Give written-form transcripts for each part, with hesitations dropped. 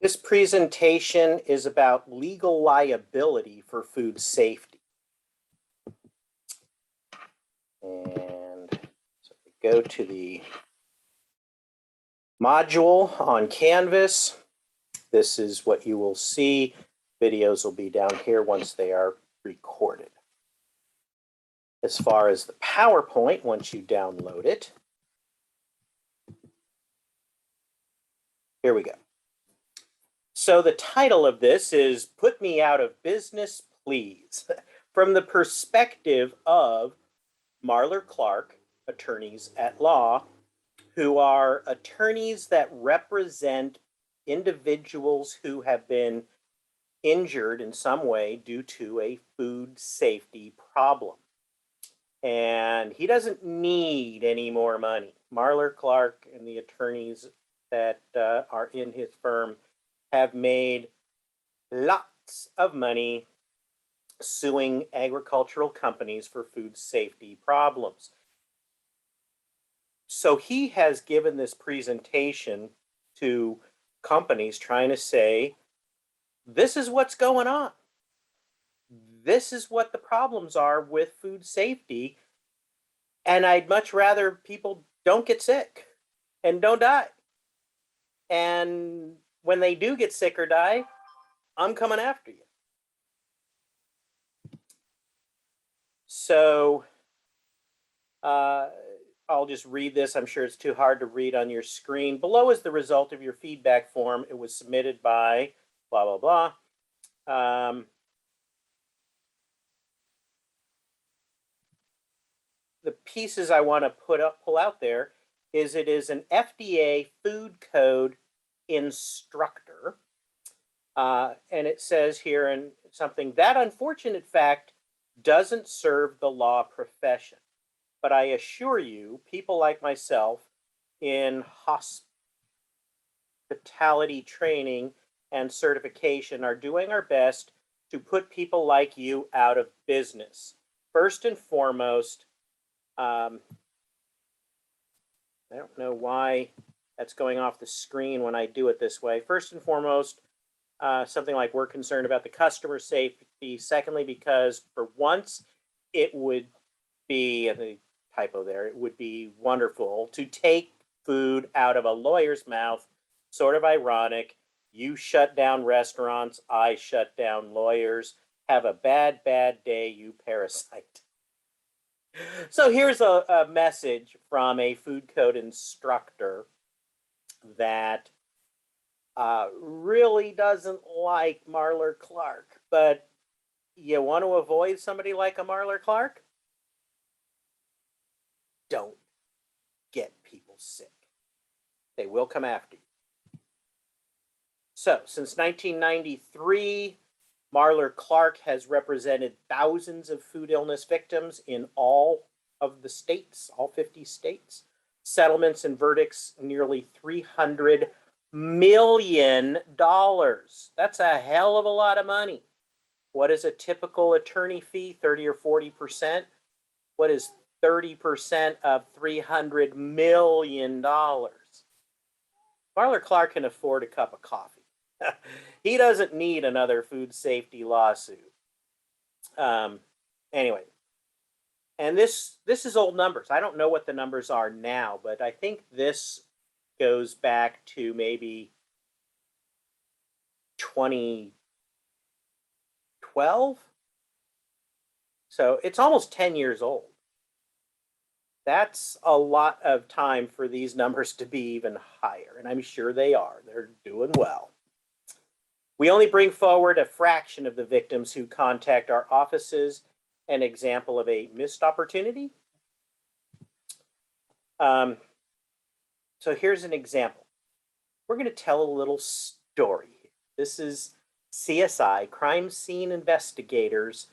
This presentation is about legal liability for food safety. And so we go to the module on Canvas. This is what you will see. Videos will be down here once they are recorded. As far as the PowerPoint, once you download it, here we go. So the title of this is Put Me Out of Business, Please, from the perspective of Marler Clark, attorneys at law, who are attorneys that represent individuals who have been injured in some way due to a food safety problem. And he doesn't need any more money. Marler Clark and the attorneys that are in his firm have made lots of money suing agricultural companies for food safety problems. So he has given this presentation to companies trying to say, this is what's going on. This is what the problems are with food safety. And I'd much rather people don't get sick and don't die. And when they do get sick or die, I'm coming after you. So I'll just read this. I'm sure it's too hard to read on your screen. Below is the result of your feedback form. It was submitted by blah, blah, blah. The pieces I want to pull out there is it is an FDA food code instructor. And it says here in something, that unfortunate fact doesn't serve the law profession. But I assure you, people like myself in hospitality training and certification are doing our best to put people like you out of business. First and foremost, I don't know why that's going off the screen when I do it this way. First and foremost, something like we're concerned about the customer safety. Secondly, because for once it would be, and the typo there, it would be wonderful to take food out of a lawyer's mouth. Sort of ironic. You shut down restaurants, I shut down lawyers. Have a bad, bad day, you parasite. So here's a message from a food code instructor that really doesn't like Marler Clark, but you want to avoid somebody like a Marler Clark? Don't get people sick. They will come after you. So, since 1993, Marler Clark has represented thousands of food illness victims in all of the states, all 50 states. Settlements and verdicts, nearly $300 million. That's a hell of a lot of money. What is a typical attorney fee? 30 or 40%? What is 30% of $300 million? Marler Clark can afford a cup of coffee. He doesn't need another food safety lawsuit. Anyway, and this is old numbers. I don't know what the numbers are now, but I think this goes back to maybe 2012. So it's almost 10 years old. That's a lot of time for these numbers to be even higher, and I'm sure they are. They're doing well. We only bring forward a fraction of the victims who contact our offices. An example of a missed opportunity. So here's an example. We're going to tell a little story. This is CSI, Crime Scene Investigators,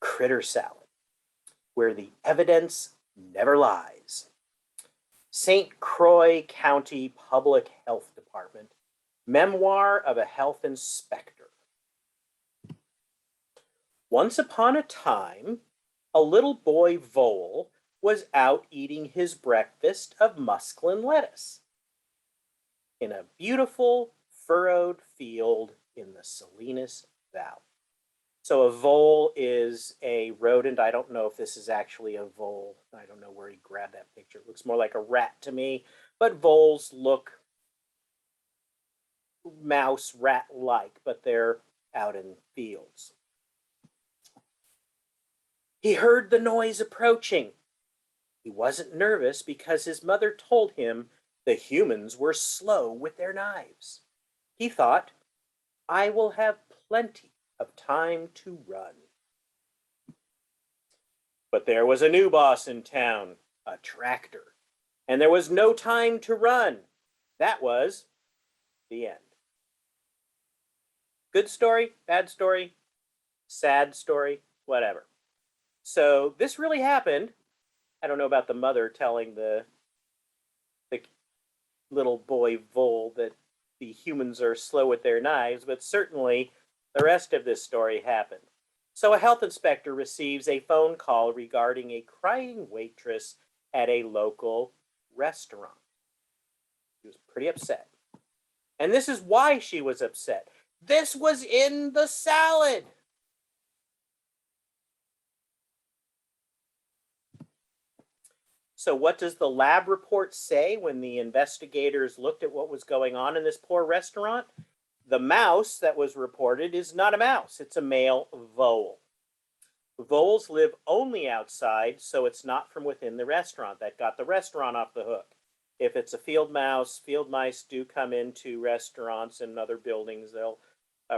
Critter Salad, where the evidence never lies. St. Croix County Public Health Department, Memoir of a Health Inspector. Once upon a time, a little boy vole was out eating his breakfast of muskellin lettuce in a beautiful, furrowed field in the Salinas Valley. So a vole is a rodent. I don't know if this is actually a vole. I don't know where he grabbed that picture. It looks more like a rat to me, but voles look mouse rat-like, but they're out in fields. He heard the noise approaching. He wasn't nervous because his mother told him the humans were slow with their knives. He thought, I will have plenty of time to run. But there was a new boss in town, a tractor, and there was no time to run. That was the end. Good story, bad story, sad story, whatever. So this really happened. I don't know about the mother telling the little boy vole that the humans are slow with their knives, but certainly the rest of this story happened. So a health inspector receives a phone call regarding a crying waitress at a local restaurant. She was pretty upset. And this is why she was upset. This was in the salad. So what does the lab report say when the investigators looked at what was going on in this poor restaurant? The mouse that was reported is not a mouse, it's a male vole. Voles live only outside, so it's not from within the restaurant. That got the restaurant off the hook. If it's a field mouse, field mice do come into restaurants and other buildings. They'll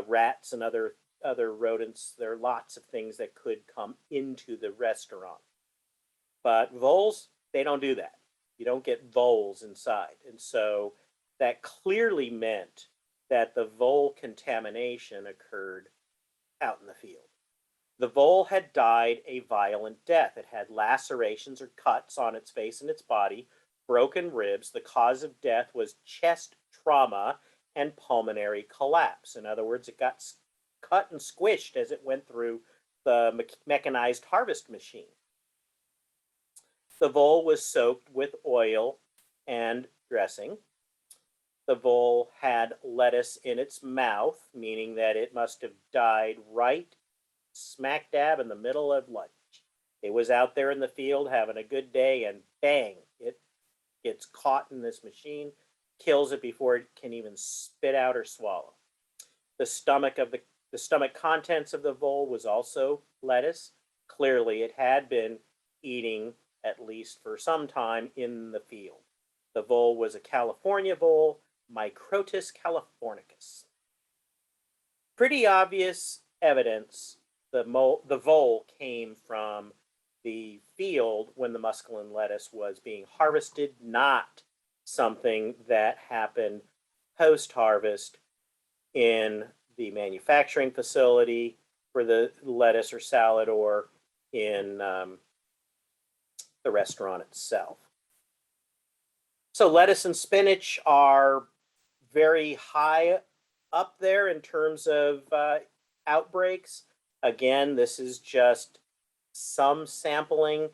rats and other rodents. There are lots of things that could come into the restaurant. But voles, they don't do that. You don't get voles inside. And so that clearly meant that the vole contamination occurred out in the field. The vole had died a violent death. It had lacerations or cuts on its face and its body, broken ribs. The cause of death was chest trauma and pulmonary collapse. In other words, it got cut and squished as it went through the mechanized harvest machine. The vole was soaked with oil and dressing. The vole had lettuce in its mouth, meaning that it must have died right smack dab in the middle of lunch. It was out there in the field having a good day, and bang, it gets caught in this machine, kills it before it can even spit out or swallow. The stomach contents of the vole was also lettuce. Clearly, it had been eating, at least for some time, in the field. The vole was a California vole, Microtus californicus. Pretty obvious evidence the vole came from the field when the muscovine lettuce was being harvested, not something that happened post-harvest in the manufacturing facility for the lettuce or salad or in the restaurant itself. So lettuce and spinach are very high up there in terms of outbreaks. Again, this is just some sampling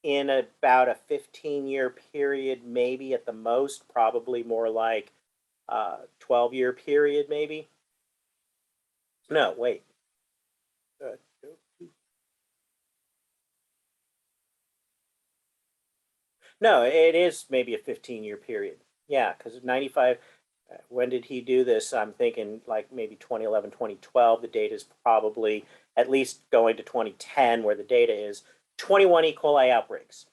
in about a 15-year period, maybe at the most, probably more like 12-year period, maybe. No, wait. No, it is maybe a 15-year period. Yeah, because 95, when did he do this? I'm thinking like maybe 2011, 2012. The data is probably at least going to 2010, where the data is 21 E. coli outbreaks,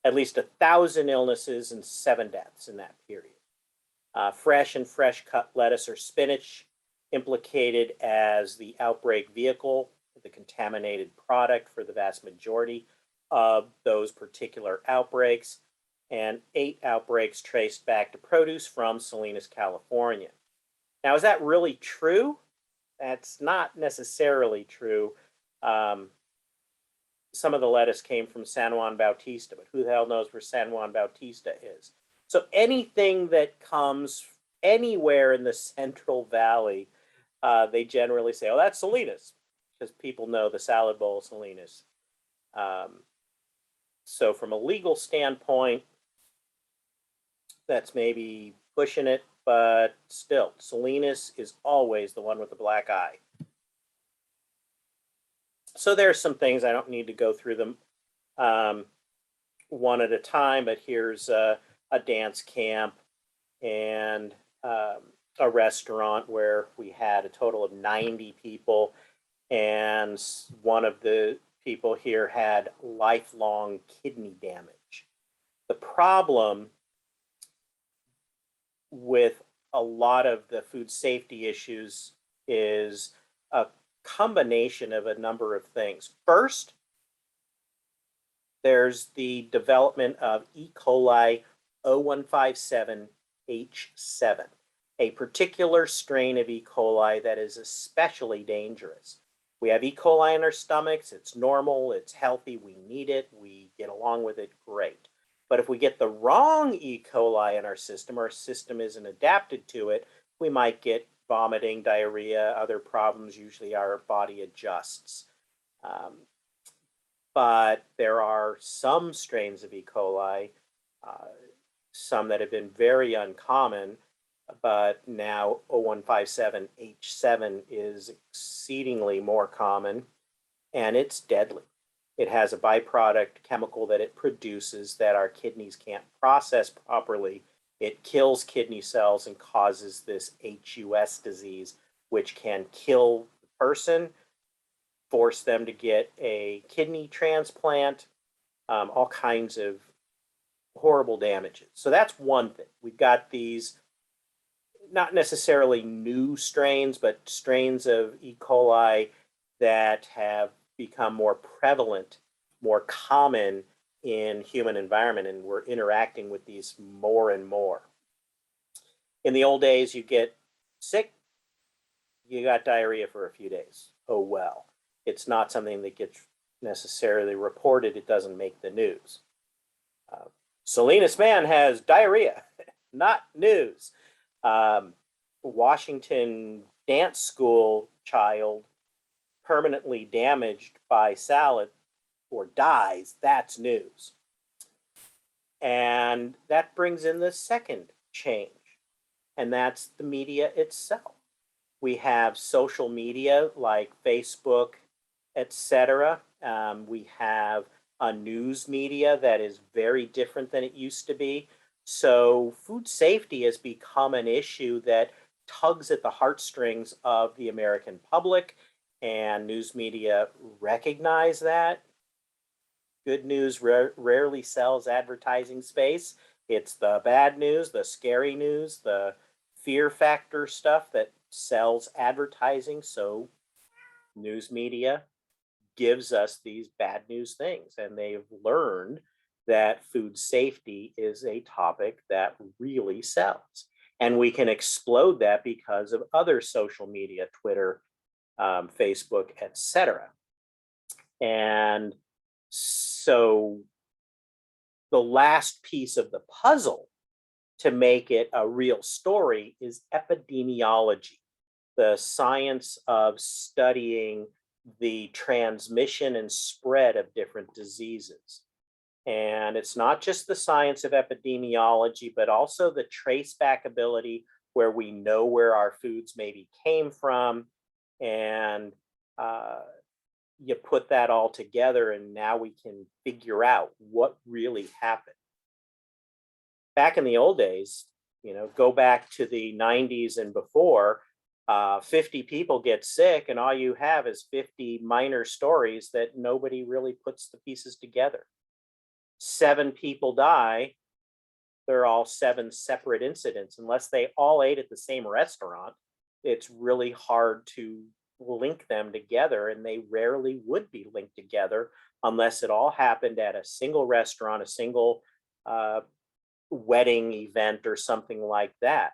at least 1,000 illnesses and 7 deaths in that period. Fresh and fresh cut lettuce or spinach implicated as the outbreak vehicle, the contaminated product for the vast majority of those particular outbreaks, and 8 outbreaks traced back to produce from Salinas, California. Now, is that really true? That's not necessarily true. Some of the lettuce came from San Juan Bautista, but who the hell knows where San Juan Bautista is? So anything that comes anywhere in the Central Valley, they generally say, oh, that's Salinas, because people know the salad bowl Salinas. So from a legal standpoint, that's maybe pushing it, but still, Salinas is always the one with the black eye. So there's some things, I don't need to go through them one at a time, but here's a dance camp and a restaurant where we had a total of 90 people, and one of the people here had lifelong kidney damage. The problem with a lot of the food safety issues is a combination of a number of things. First, there's the development of E. coli 0157H7, a particular strain of E. coli that is especially dangerous. We have E. coli in our stomachs, it's normal, it's healthy, we need it, we get along with it, great. But if we get the wrong E. coli in our system isn't adapted to it, we might get vomiting, diarrhea, other problems. Usually our body adjusts. But there are some strains of E. coli, some that have been very uncommon, but now 0157H7 is exceedingly more common, and it's deadly. It has a byproduct chemical that it produces that our kidneys can't process properly. It kills kidney cells and causes this HUS disease, which can kill the person, force them to get a kidney transplant, all kinds of horrible damages. So that's one thing. We've got these not necessarily new strains, but strains of E. coli that have become more prevalent, more common in human environment, and we're interacting with these more and more. In the old days, you get sick, you got diarrhea for a few days. Oh well. It's not something that gets necessarily reported. It doesn't make the news. Salinas man has diarrhea, not news. Washington dance school child permanently damaged by salad or dies, that's news. And that brings in the second change, and that's the media itself. We have social media like Facebook, etc. We have a news media that is very different than it used to be. So food safety has become an issue that tugs at the heartstrings of the American public, and news media recognize that. Good news rarely sells advertising space. It's the bad news, the scary news, the fear factor stuff that sells advertising. So news media gives us these bad news things, and they've learned that food safety is a topic that really sells. And we can explode that because of other social media, Twitter, Facebook, etc. And so the last piece of the puzzle to make it a real story is epidemiology, the science of studying the transmission and spread of different diseases. And it's not just the science of epidemiology, but also the traceback ability, where we know where our foods maybe came from, and you put that all together, and now we can figure out what really happened. Back in the old days, go back to the 90s and before, 50 people get sick, and all you have is 50 minor stories that nobody really puts the pieces together. 7 people die, they're all 7 separate incidents. Unless they all ate at the same restaurant, it's really hard to link them together, and they rarely would be linked together unless it all happened at a single restaurant, a single wedding event or something like that.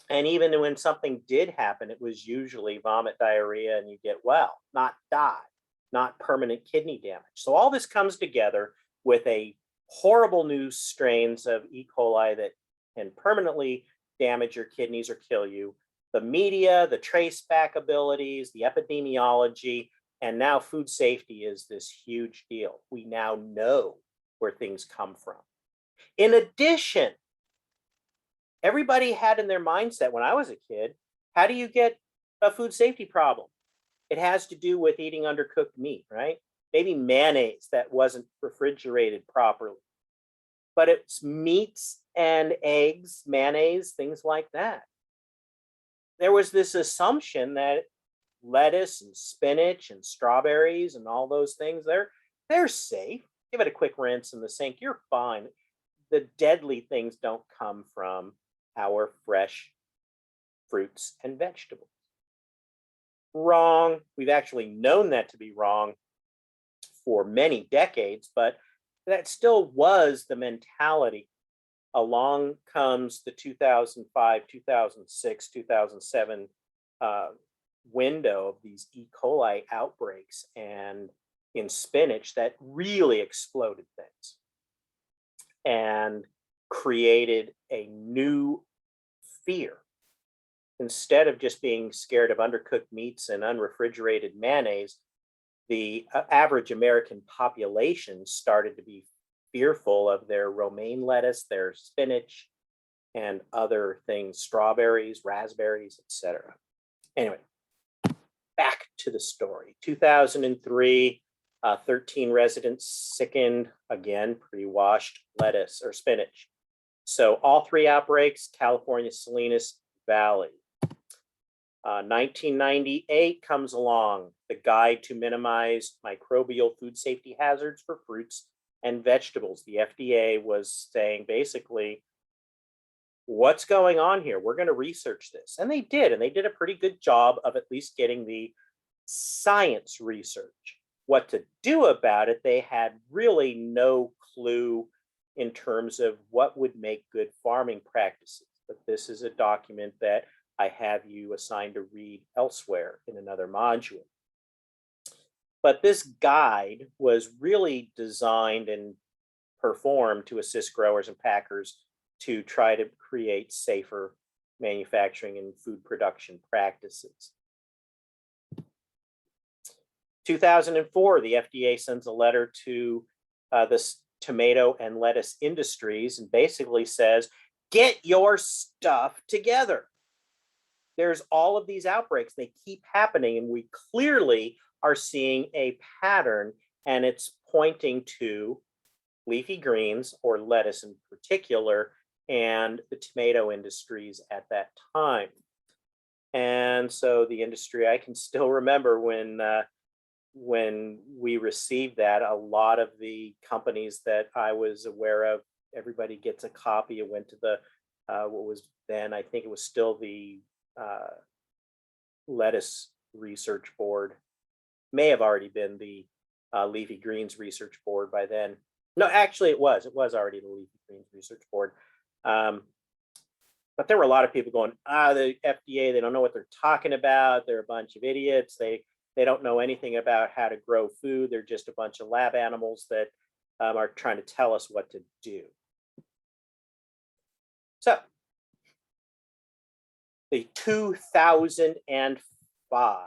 And even when something did happen, it was usually vomit, diarrhea, and you get well, not die, not permanent kidney damage. So all this comes together with a horrible new strains of E. coli that can permanently damage your kidneys or kill you. The media, the trace back abilities, the epidemiology, and now food safety is this huge deal. We now know where things come from. In addition, Everybody had in their mindset when I was a kid, how do you get a food safety problem? It has to do with eating undercooked meat, right? Maybe mayonnaise that wasn't refrigerated properly, but it's meats and eggs, mayonnaise, things like that. There was this assumption that lettuce and spinach and strawberries and all those things, they're safe. Give it a quick rinse in the sink, you're fine. The deadly things don't come from our fresh fruits and vegetables. Wrong. We've actually known that to be wrong for many decades, but that still was the mentality. Along comes the 2005, 2006, 2007 window of these E. coli outbreaks and in spinach that really exploded things and created a new fear. Instead of just being scared of undercooked meats and unrefrigerated mayonnaise, the average American population started to be fearful of their romaine lettuce, their spinach, and other things, strawberries, raspberries, etc. Anyway, back to the story. 2003, 13 residents sickened, again, pre-washed lettuce or spinach. So all three outbreaks, California, Salinas Valley. 1998 comes along, the Guide to Minimize Microbial Food Safety Hazards for Fruits and Vegetables. The FDA was saying basically, what's going on here? We're going to research this. And they did a pretty good job of at least getting the science research. What to do about it, they had really no clue in terms of what would make good farming practices. But this is a document that I have you assigned to read elsewhere in another module. But this guide was really designed and performed to assist growers and packers to try to create safer manufacturing and food production practices. 2004, the FDA sends a letter to the tomato and lettuce industries and basically says, get your stuff together. There's all of these outbreaks, they keep happening, and we clearly are seeing a pattern, and it's pointing to leafy greens, or lettuce in particular, and the tomato industries at that time. And so the industry, I can still remember when we received that, a lot of the companies that I was aware of, everybody gets a copy. It went to the, what was then, I think it was still the lettuce research board, may have already been the leafy greens research board by then. No, actually it was already the leafy greens research board. But there were a lot of people going, the FDA, they don't know what they're talking about. They're a bunch of idiots. They don't know anything about how to grow food. They're just a bunch of lab animals that are trying to tell us what to do. So the 2005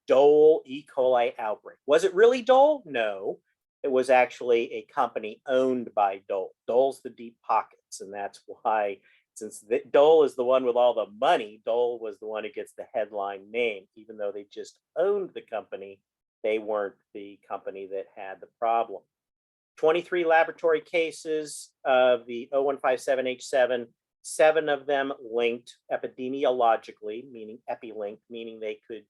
Dole E. coli outbreak. Was it really Dole? No, it was actually a company owned by Dole. Dole's the deep pockets, and that's why, since Dole is the one with all the money, Dole was the one who gets the headline name. Even though they just owned the company, they weren't the company that had the problem. 23 laboratory cases of the 0157H7, 7 of them linked epidemiologically, meaning epi-linked, meaning they could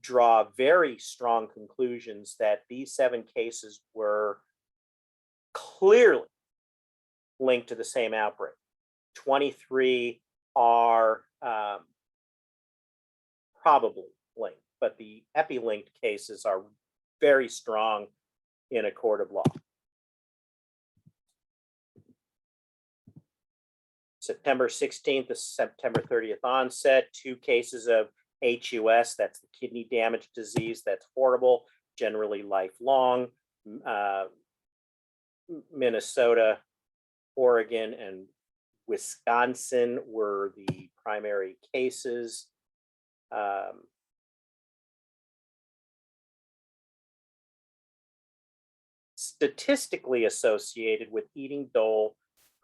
draw very strong conclusions that these 7 cases were clearly linked to the same outbreak. 23 are probably linked, but the epi-linked cases are very strong in a court of law. September 16th to September 30th onset, 2 cases of HUS, that's the kidney damage disease, that's horrible, generally lifelong. Minnesota, Oregon, and Wisconsin were the primary cases. Statistically associated with eating Dole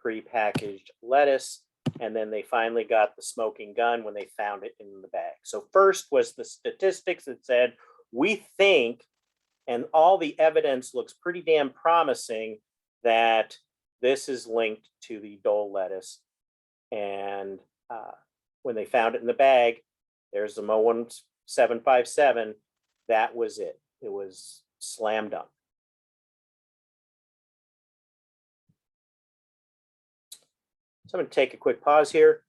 prepackaged lettuce And then they finally got the smoking gun when they found it in the bag. So first was the statistics that said, we think, and all the evidence looks pretty damn promising, that this is linked to the Dole lettuce. And when they found it in the bag, there's the Mo1757. That was it. It was slam dunk. So I'm going to take a quick pause here.